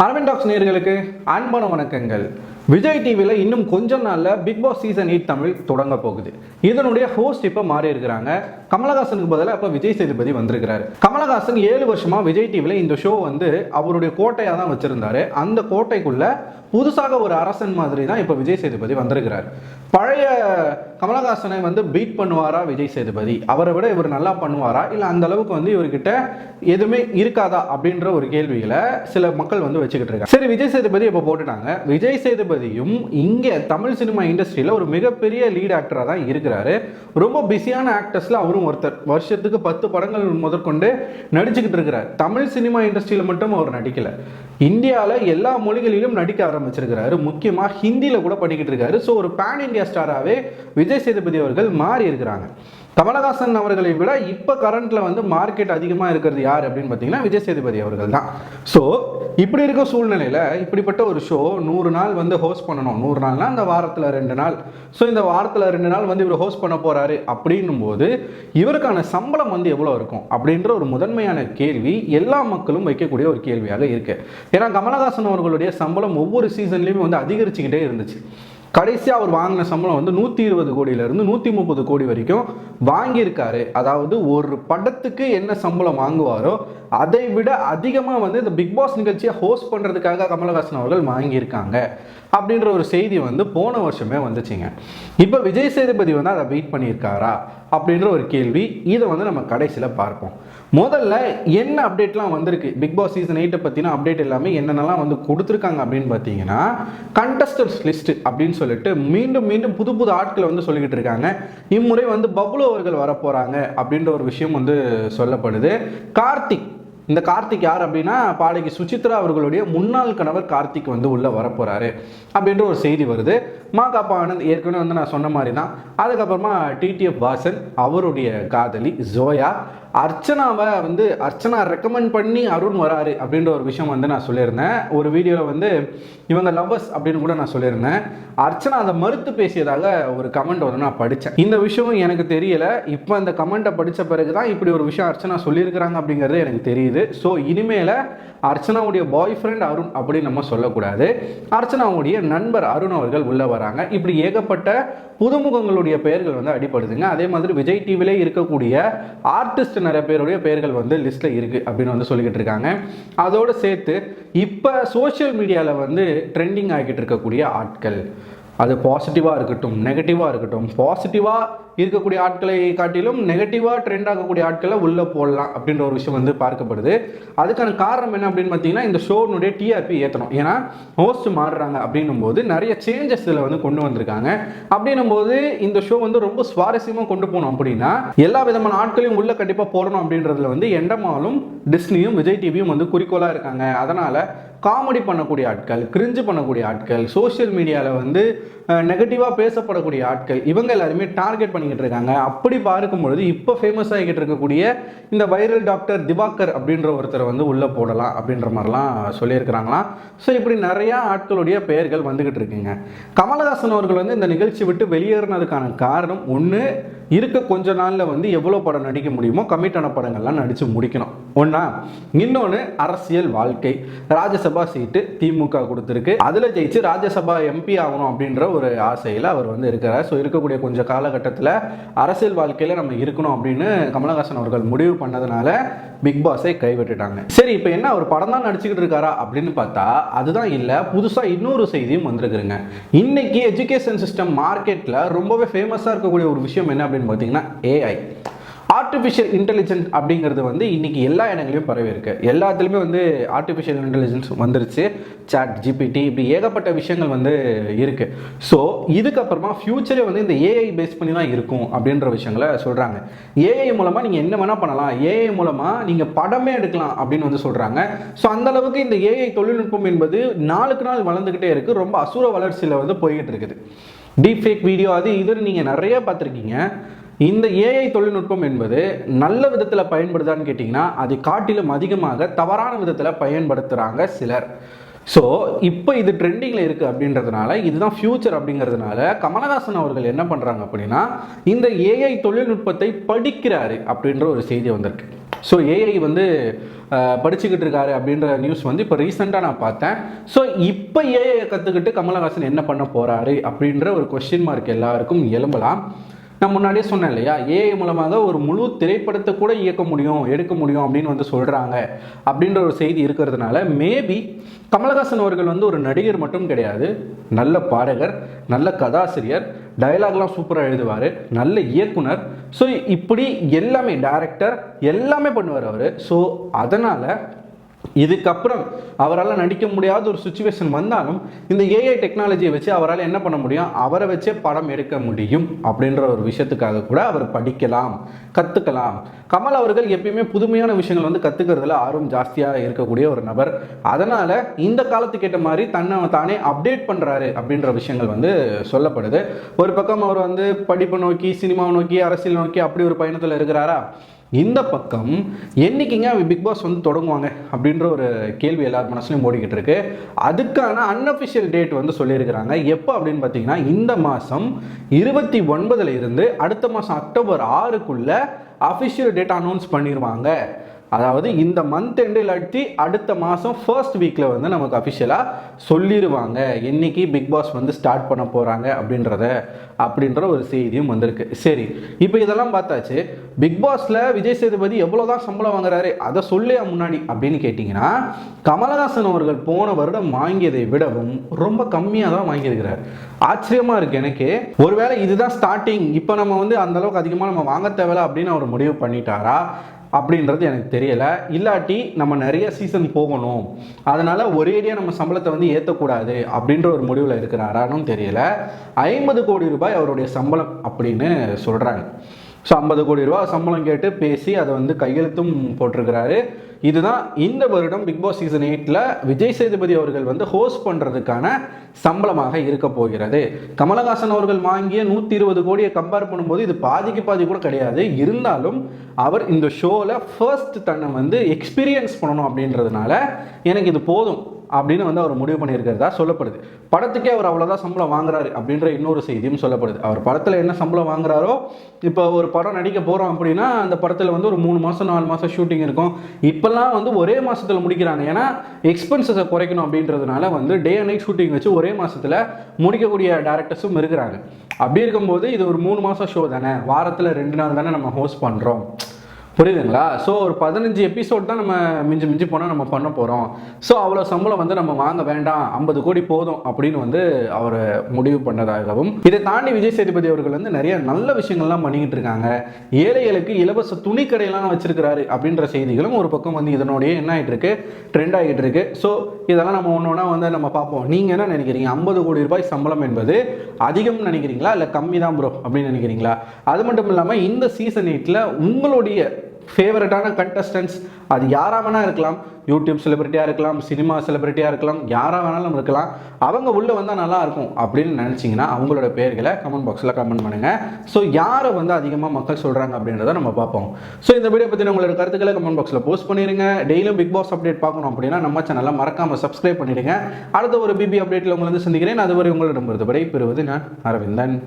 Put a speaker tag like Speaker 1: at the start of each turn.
Speaker 1: Aravind tax நேயர்களுக்கு அன்பான வணக்கங்கள். விஜய் டிவியில் இன்னும் கொஞ்ச நாளில் பிக் பாஸ் சீசன் 8 தமிழ் தொடங்க போகுது. இதனுடைய ஹோஸ்ட் இப்போ மாறி இருக்கிறாங்க. கமலஹாசனுக்கு பதிலாக இப்போ விஜய் சேதுபதி வந்திருக்கிறாரு. கமலஹாசன் 7 வருஷமா விஜய் டிவியில் இந்த ஷோ அவருடைய கோட்டையாக தான் வச்சிருந்தாரு. அந்த கோட்டைக்குள்ள புதுசாக ஒரு அரசன் மாதிரி தான் இப்போ விஜய் சேதுபதி வந்திருக்கிறார். பழைய கமலஹாசனை பீட் பண்ணுவாரா விஜய் சேதுபதி? அவரை விட இவர் நல்லா பண்ணுவாரா, இல்லை அந்த அளவுக்கு இவர்கிட்ட எதுவுமே இருக்காதா அப்படின்ற ஒரு கேள்விகளை சில மக்கள் வச்சுக்கிட்டு இருக்காங்க. சரி, விஜய் சேதுபதி இப்போ போட்டுட்டாங்க. விஜய் சேதுபதியும் இங்கே தமிழ் சினிமா இண்டஸ்ட்ரியில் ஒரு மிகப்பெரிய லீட் ஆக்டராக தான் இருக்கிறாரு. ரொம்ப பிஸியான ஆக்டர்ஸில் அவரும் ஒருத்தர். வருஷத்துக்கு 10 படங்கள் முதற்கொண்டு நடிச்சுக்கிட்டு இருக்கிறார். தமிழ் சினிமா இண்டஸ்ட்ரியில் மட்டும் அவர் நடிக்கல, இந்தியாவில் எல்லா மொழிகளிலும் நடிக்க ஆரம்பிச்சிருக்கிறாரு. முக்கியமாக ஹிந்தியில் கூட படிக்கிட்டு இருக்காரு. ஸோ ஒரு பேன் இந்தியா ஸ்டாராகவே விஜய் சேதுபதி அவர்கள் மாறி இருக்கிறாங்க. கமலஹாசன் அவர்களை விட இப்போ கரண்ட்ல மார்க்கெட் அதிகமாக இருக்கிறது யார் அப்படின்னு பார்த்தீங்கன்னா விஜய் சேதுபதி அவர்கள் தான். ஸோ இப்படி இருக்க சூழ்நிலையில் இப்படிப்பட்ட ஒரு ஷோ 100 நாள் ஹோஸ்ட் பண்ணணும். 100 நாள்னா அந்த வாரத்தில் 2 நாள். ஸோ இந்த வாரத்தில் 2 நாள் இவர் ஹோஸ்ட் பண்ண போறாரு அப்படின்னும் போது இவருக்கான சம்பளம் எவ்வளோ இருக்கும் அப்படின்ற ஒரு முதன்மையான கேள்வி எல்லா மக்களும் வைக்கக்கூடிய ஒரு கேள்வியாக இருக்கு. ஏன்னா கமலஹாசன் அவர்களுடைய சம்பளம் ஒவ்வொரு சீசன்லையும் அதிகரிச்சுக்கிட்டே இருந்துச்சு. கடைசியாக அவர் வாங்கின சம்பளம் 120 கோடியிலிருந்து 130 கோடி வரைக்கும் வாங்கியிருக்காரு. அதாவது ஒரு படத்துக்கு என்ன சம்பளம் வாங்குவாரோ அதை விட அதிகமாக இந்த பிக் பாஸ் நிகழ்ச்சியை ஹோஸ்ட் பண்ணுறதுக்காக கமலஹாசன் அவர்கள் வாங்கியிருக்காங்க அப்படின்ற ஒரு செய்தி போன வருஷமே வந்துச்சுங்க. இப்போ விஜய் சேதுபதி அதை வெயிட் பண்ணியிருக்காரா அப்படின்ற ஒரு கேள்வி. இதை நம்ம கடைசியில் பார்ப்போம். முதல்ல என்ன அப்டேட்லாம் வந்திருக்கு பிக் பாஸ் சீசன் 8 பற்றின அப்டேட் எல்லாமே என்னென்னலாம் கொடுத்துருக்காங்க அப்படின்னு பார்த்தீங்கன்னா, கண்டஸ்டன்ஸ் லிஸ்ட் அப்படின்னு சொல்லிட்டு மீண்டும் மீண்டும் புது புது ஆட்களை சொல்லிக்கிட்டு இருக்காங்க. இம்முறை பப்ளு அவர்கள் வரப்போகிறாங்க அப்படின்ற ஒரு விஷயம் சொல்லப்படுது. கார்த்திக், இந்த கார்த்திக் யார் அப்படின்னா பாடகி சுசித்ரா அவர்களுடைய முன்னாள் கணவர் கார்த்திக் உள்ள வரப்போறாரு அப்படின்ற ஒரு செய்தி வருது. மாகாப்பா ஆனந்த் ஏற்கனவே நான் சொன்ன மாதிரி தான். அதுக்கப்புறமா டிடிஎஃப் வாசன், அவருடைய காதலி ஜோயா, அர்ச்சனாவை அர்ச்சனா ரெக்கமெண்ட் பண்ணி அருண் வராரு அப்படின்ற ஒரு விஷயம் நான் சொல்லியிருந்தேன். ஒரு வீடியோவில் இவங்க லவ்வர்ஸ் அப்படின்னு கூட நான் சொல்லியிருந்தேன். அர்ச்சனா அதை மறுத்து பேசியதாக ஒரு கமெண்ட் நான் படித்தேன். இந்த விஷயம் எனக்கு தெரியல. இப்போ அந்த கமெண்ட்டை படித்த பிறகு தான் இப்படி ஒரு விஷயம் அர்ச்சனா சொல்லியிருக்கிறாங்க அப்படிங்கிறது எனக்கு தெரியுது. ஸோ இனிமேல் அர்ச்சனாவுடைய பாய் ஃப்ரெண்ட் அருண் அப்படின்னு நம்ம சொல்லக்கூடாது. அர்ச்சனாவுடைய நண்பர் அருண் அவர்கள் உள்ள வராங்க. இப்படி ஏகப்பட்ட புதுமுகங்களுடைய பெயர்கள் அடிப்படுதுங்க. அதே மாதிரி விஜய் டிவிலே இருக்கக்கூடிய ஆர்டிஸ்ட் நிறைய பேருடைய பெயர்கள் லிஸ்ட்ல இருக்கு அப்படின்னு சொல்லிக்கிட்டு இருக்காங்க. அதோடு சேர்த்து இப்போ சோசியல் மீடியாவில் ட்ரெண்டிங் ஆகிட்டு இருக்கக்கூடிய ஆட்கள், அது பாசிட்டிவாக இருக்கட்டும் நெகட்டிவாக இருக்கட்டும், பாசிட்டிவாக இருக்கக்கூடிய ஆட்களை காட்டிலும் நெகட்டிவாக ட்ரெண்ட் ஆகக்கூடிய ஆட்களை உள்ளே போடலாம் அப்படின்ற ஒரு விஷயம் பார்க்கப்படுது. அதுக்கான காரணம் என்ன அப்படின்னு பார்த்தீங்கன்னா, இந்த ஷோனுடைய டிஆர்பி ஏற்றணும். ஏன்னா ஹோஸ்ட் மாறுறாங்க அப்படின்னும் போது நிறைய சேஞ்சஸ் இதில் கொண்டு வந்திருக்காங்க. அப்படின்னும் போது இந்த ஷோ ரொம்ப சுவாரஸ்யமாக கொண்டு போகணும் அப்படின்னா எல்லா விதமான ஆட்களையும் உள்ள கண்டிப்பாக போடணும் அப்படின்றதுல எண்டமாலும் டிஸ்னியும் விஜய் டிவியும் குறிக்கோளாக இருக்காங்க. அதனால் காமெடி பண்ணக்கூடிய ஆட்கள், கிரிஞ்சு பண்ணக்கூடிய ஆட்கள், சோஷியல் மீடியாவில் நெகட்டிவாக பேசப்படக்கூடிய ஆட்கள், இவங்க எல்லாருமே டார்கெட் பண்ணிக்கிட்டு இருக்காங்க. அப்படி பார்க்கும்பொழுது இப்போ ஃபேமஸ் ஆகிக்கிட்டு இருக்கக்கூடிய இந்த வைரல் டாக்டர் திவாகர் அப்படின்ற ஒருத்தரை உள்ளே போடலாம் அப்படின்ற மாதிரிலாம் சொல்லியிருக்கிறாங்களாம். ஸோ இப்படி நிறையா ஆட்களுடைய பெயர்கள் வந்துக்கிட்டு இருக்குங்க. கமலஹாசன் அவர்கள் இந்த நிகழ்ச்சி விட்டு வெளியேறினதுக்கான காரணம் ஒன்று, இருக்க கொஞ்ச நாளில் எவ்வளோ படம் நடிக்க முடியுமோ கமிட்டான படங்கள்லாம் நடித்து முடிக்கணும் ஒன்றா. இன்னொன்று அரசியல் வாழ்க்கை. ராஜ்யசபா சீட்டு திமுக கொடுத்துருக்கு. அதில் ஜெயிச்சு ராஜ்யசபா எம்பி ஆகணும் அப்படின்ற ஒரு ஆசையில் அவர் இருக்கிறார். ஸோ இருக்கக்கூடிய கொஞ்சம் காலகட்டத்தில் அரசியல் வாழ்க்கையில் நம்ம இருக்கணும் அப்படின்னு கமலஹாசன் அவர்கள் முடிவு பண்ணதுனால பிக் பாஸை கைவிட்டுட்டாங்க. சரி, இப்போ என்ன ஒரு படம் தான் நடிச்சுக்கிட்டு இருக்காரா அப்படின்னு பார்த்தா அதுதான் இல்லை. புதுசாக இன்னொரு செய்தியும் வந்திருக்குங்க. இன்னைக்கு எஜுகேஷன் சிஸ்டம் மார்க்கெட்டில் ரொம்பவே ஃபேமஸாக இருக்கக்கூடிய ஒரு விஷயம் என்ன அப்படின்னு பார்த்தீங்கன்னா ஏஐ, ஆர்டிஃபிஷியல் இன்டெலிஜென்ஸ் அப்படிங்கிறது இன்னைக்கு எல்லா இடங்களையும் பரவி இருக்கு. எல்லாத்துலேயுமே ஆர்டிஃபிஷியல் இன்டெலிஜென்ஸ் வந்துருச்சு. சாட் ஜிபிடி, இப்படி ஏகப்பட்ட விஷயங்கள் இருக்கு. ஸோ இதுக்கப்புறமா ஃபியூச்சரே இந்த ஏஐ பேஸ் பண்ணி தான் இருக்கும் அப்படின்ற விஷயங்களை சொல்றாங்க. ஏஐ மூலமா நீங்க என்ன வேணா பண்ணலாம், ஏஐ மூலமா நீங்க படமே எடுக்கலாம் அப்படின்னு சொல்றாங்க. ஸோ அந்த அளவுக்கு இந்த ஏஐ தொழில்நுட்பம் என்பது நாளுக்கு நாள் வளர்ந்துகிட்டே இருக்கு. ரொம்ப அசுர வளர்ச்சியில் போய்கிட்டு இருக்குது. டீப் ஃபேக் வீடியோ அது இதுன்னு நீங்க நிறைய பார்த்துருக்கீங்க. இந்த ஏஐ தொழில்நுட்பம் என்பது நல்ல விதத்தில் பயன்படுதான்னு கேட்டிங்கன்னா அதை காட்டிலும் அதிகமாக தவறான விதத்தில் பயன்படுத்துகிறாங்க சிலர். ஸோ இப்போ இது ட்ரெண்டிங்கில் இருக்குது அப்படின்றதுனால இதுதான் ஃபியூச்சர் அப்படிங்கிறதுனால கமலஹாசன் அவர்கள் என்ன பண்ணுறாங்க அப்படின்னா இந்த ஏஐ தொழில்நுட்பத்தை படிக்கிறாரு அப்படின்ற ஒரு செய்தி வந்திருக்கு. ஸோ ஏஐ வந்து படிச்சுக்கிட்டு இருக்காரு அப்படின்ற நியூஸ் வந்து இப்போ ரீசெண்டாக நான் பார்த்தேன். ஸோ இப்போ ஏஐ கற்றுக்கிட்டு கமலஹாசன் என்ன பண்ண போகிறாரு அப்படின்ற ஒரு கொஸ்டின் மார்க் எல்லாருக்கும் எழும்பலாம். நான் முன்னாடியே சொன்னேன் இல்லையா, ஏஐ மூலமாக ஒரு முழு திரைப்படத்தை கூட இயக்க முடியும், எடுக்க முடியும் அப்படின்னு வந்து சொல்கிறாங்க அப்படின்ற ஒரு செய்தி இருக்கிறதுனால மேபி கமலஹாசன் அவர்கள் வந்து ஒரு நடிகர் மட்டும் கிடையாது, நல்ல பாடகர், நல்ல கதாசிரியர், டயலாக்லாம் சூப்பராக எழுதுவார், நல்ல இயக்குனர். ஸோ இப்படி எல்லாமே டைரக்டர் எல்லாமே பண்ணுவார் அவர். ஸோ அதனால் இதுக்கப்புறம் அவரால் நடிக்க முடியாத ஒரு சுச்சுவேஷன் வந்தாலும் இந்த ஏஐ டெக்னாலஜியை வச்சு அவரால் என்ன பண்ண முடியும், அவரை வச்சே படம் எடுக்க முடியும் அப்படின்ற ஒரு விஷயத்துக்காக கூட அவர் படிக்கலாம், கற்றுக்கலாம். கமல் அவர்கள் எப்பயுமே புதுமையான விஷயங்கள் வந்து கற்றுக்கிறதுல ஆர்வம் ஜாஸ்தியாக இருக்கக்கூடிய ஒரு நபர். அதனால் இந்த காலத்துக்கு ஏற்ற மாதிரி தன்னை தானே அப்டேட் பண்ணுறாரு அப்படின்ற விஷயங்கள் வந்து சொல்லப்படுது. ஒரு பக்கம் அவர் வந்து படிப்பை நோக்கி, சினிமாவை நோக்கி, அரசியல் நோக்கி அப்படி ஒரு பயணத்தில் இருக்கிறாரா, இந்த பக்கம் என்னைக்குங்க பிக் பாஸ் வந்து தொடங்குவாங்க அப்படின்ற ஒரு கேள்வி எல்லார் மனசுலையும் ஓடிக்கிட்டு இருக்கு. அதுக்கான அன்அஃபிஷியல் டேட் வந்து சொல்லியிருக்கிறாங்க. எப்போ அப்படின்னு பார்த்தீங்கன்னா இந்த மாதம் 29 இருந்து அடுத்த மாதம் அக்டோபர் 6க்குள்ள அஃபிஷியல் டேட் அனௌன்ஸ் பண்ணிடுவாங்க. அதாவது இந்த மந்த் எண்டு இல்லாட்டி அடுத்த மாதம் ஃபர்ஸ்ட் வீக்கில் வந்து நமக்கு அஃபிஷியலாக சொல்லிடுவாங்க என்னைக்கு பிக் பாஸ் வந்து ஸ்டார்ட் பண்ண போகிறாங்க அப்படின்ற ஒரு செய்தியும் வந்திருக்கு. சரி, இப்போ இதெல்லாம் பார்த்தாச்சு. பிக் பாஸில் விஜய் சேதுபதி எவ்வளோ தான் சம்பளம் வாங்குறாரு அதை சொல்லியா முன்னாடி அப்படின்னு கேட்டிங்கன்னா, கமலஹாசன் அவர்கள் போன வருடம் வாங்கியதை விடவும் ரொம்ப கம்மியாக தான் வாங்கியிருக்கிறார். ஆச்சரியமாக இருக்குது எனக்கு. ஒருவேளை இதுதான் ஸ்டார்டிங், இப்போ நம்ம வந்து அந்தளவுக்கு அதிகமாக நம்ம வாங்க தேவையில்ல அப்படின்னு அவர் முடிவு பண்ணிட்டாரா அப்படின்றது எனக்கு தெரியலை. இல்லாட்டி நம்ம நிறைய சீசன் போகணும், அதனால் ஒரேடியாக நம்ம சம்பளத்தை வந்து ஏற்றக்கூடாது அப்படின்ற ஒரு முடிவில் இருக்கிறாரான்னு தெரியலை. 50 கோடி ரூபாய் அவருடைய சம்பளம் அப்படின்னு சொல்கிறாங்க. ஸோ 50 கோடி ரூபா சம்பளம் கேட்டு பேசி அதை வந்து கையெழுத்தும் போட்டிருக்கிறாரு. இதுதான் இந்த வருடம் பிக் பாஸ் சீசன் 8ல் விஜய் சேதுபதி அவர்கள் வந்து ஹோஸ்ட் பண்ணுறதுக்கான சம்பளமாக இருக்க போகிறது. கமலஹாசன் அவர்கள் வாங்கிய 120 கோடியை கம்பேர் பண்ணும்போது இது பாதிக்கு பாதி கூட கிடையாது. இருந்தாலும் அவர் இந்த ஷோவில் ஃபர்ஸ்ட் தன்னை வந்து எக்ஸ்பீரியன்ஸ் பண்ணணும் அப்படின்றதுனால எனக்கு இது போதும் அப்படின்னு வந்து அவர் முடிவு பண்ணியிருக்கிறதா சொல்லப்படுது. படத்துக்கே அவர் அவ்வளோதான் சம்பளம் வாங்குறாரு அப்படின்ற இன்னொரு செய்தியும் சொல்லப்படுது. அவர் படத்தில் என்ன சம்பளம் வாங்குறாரோ, இப்போ ஒரு படம் நடிக்க போகிறோம் அப்படின்னா அந்த படத்தில் வந்து ஒரு 3 மாதம் 4 மாதம் ஷூட்டிங் இருக்கும். இப்போல்லாம் வந்து ஒரே மாதத்தில் முடிக்கிறாங்க. ஏன்னா எக்ஸ்பென்சஸை குறைக்கணும் அப்படின்றதுனால வந்து டே அண்ட் நைட் ஷூட்டிங் வச்சு ஒரே மாதத்தில் முடிக்கக்கூடிய டேரக்டர்ஸும் இருக்கிறாங்க. அப்படி இருக்கும்போது இது ஒரு 3 மாதம் ஷோ தானே, வாரத்தில் 2 நாள் தானே நம்ம ஹோஸ்ட் பண்ணுறோம், புரியுதுங்களா? ஸோ ஒரு 15 எபிசோட் தான் நம்ம மிஞ்சி போனால் நம்ம பண்ண போகிறோம். ஸோ அவ்வளோ சம்பளம் வந்து நம்ம வாங்க வேண்டாம், 50 கோடி போதும் அப்படின்னு வந்து அவர் முடிவு பண்ணதாகவும், இதை தாண்டி விஜய் சேதுபதி அவர்கள் வந்து நிறைய நல்ல விஷயங்கள்லாம் பண்ணிக்கிட்டு இருக்காங்க. ஏழைகளுக்கு இலவச துணி கடையெல்லாம் வச்சிருக்கிறாரு அப்படின்ற செய்திகளும் ஒரு பக்கம் வந்து இதனுடைய என்ன ஆகிட்டு இருக்கு, ட்ரெண்ட் ஆகிட்டு இருக்கு. ஸோ இதெல்லாம் நம்ம ஒன்று ஒன்றா வந்து நம்ம பார்ப்போம். நீங்கள் என்ன நினைக்கிறீங்க? 50 கோடி ரூபாய் சம்பளம் என்பது அதிகம் நினைக்கிறீங்களா, இல்லை கம்மி தான் ப்ரோ அப்படின்னு நினைக்கிறீங்களா? அது மட்டும் இல்லாமல் இந்த சீசன் 8ல் உங்களுடைய ஃபேவரட்டான கண்டஸ்டன்ஸ் அது யாராக வேணால் இருக்கலாம், யூடியூப் செலிபிரிட்டியாக இருக்கலாம், சினிமா செலிபிரிட்டியாக இருக்கலாம், யாராக வேணாலும் இருக்கலாம், அவங்க உள்ளே வந்தால் நல்லாயிருக்கும் அப்படின்னு நினச்சிங்கன்னா அவங்களோட பேர்களை கமெண்ட் பாக்ஸில் கமெண்ட் பண்ணுங்கள். ஸோ யாரை வந்து அதிகமாக மக்கள் சொல்கிறாங்க அப்படின்றத நம்ம பார்ப்போம். ஸோ இந்த வீடியோ பற்றி உங்களோட கருத்துக்களை கமெண்ட் பாக்ஸில் போஸ்ட் பண்ணிடுங்க. டெய்லியும் பிக் பாஸ் அப்டேட் பார்க்கணும் அப்படின்னா நம்ம சேனலை மறக்காமல் சப்ஸ்கிரைப் பண்ணிடுங்க. அடுத்த ஒரு பிபி அப்டேட்டில் உங்களை வந்து சந்திக்கிறேன். அதுவரை உங்களிடம் விடை பெறுவது நான் அரவிந்தன்.